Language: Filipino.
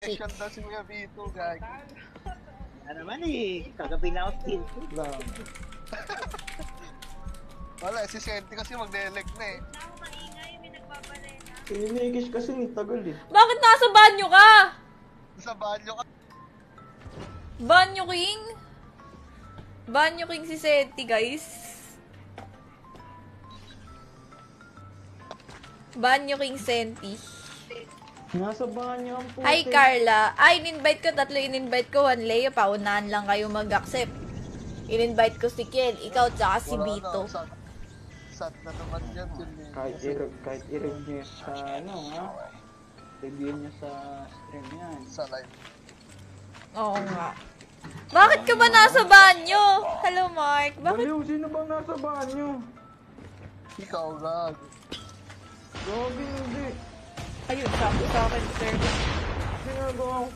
connection daw si Kuya Vito, gag. Ano naman eh, kagabi na ako team. Lang. Wala, si Senti kasi mag-delect na eh. Ako maingay, may nagbabalena. Kinikish kasi tagal eh. Bakit nasa banyo ka? Sa banyo ka. Banyo King? Banyo King si Seti, guys. Banyo King Senti. Nasa banyo ang puti. Hi, Carla. Ay, in-invite ko. Tatlo in-invite ko. One Leo. Paunahan lang kayo mag-accept. In-invite ko si Kiel. Ikaw, tsaka si Vito. Sat na naman yan. Kahit i-review niya sa ano ha. Review niya sa stream yan. Sa live. Oo nga. Bakit ka ba nasa banyo? Hello, Mark. Bakit? Baliw, sino bang nasa banyo? Ikaw, gag. Grabe, hindi. Ayun, sakto sa akin, sir. Ginagawa ko.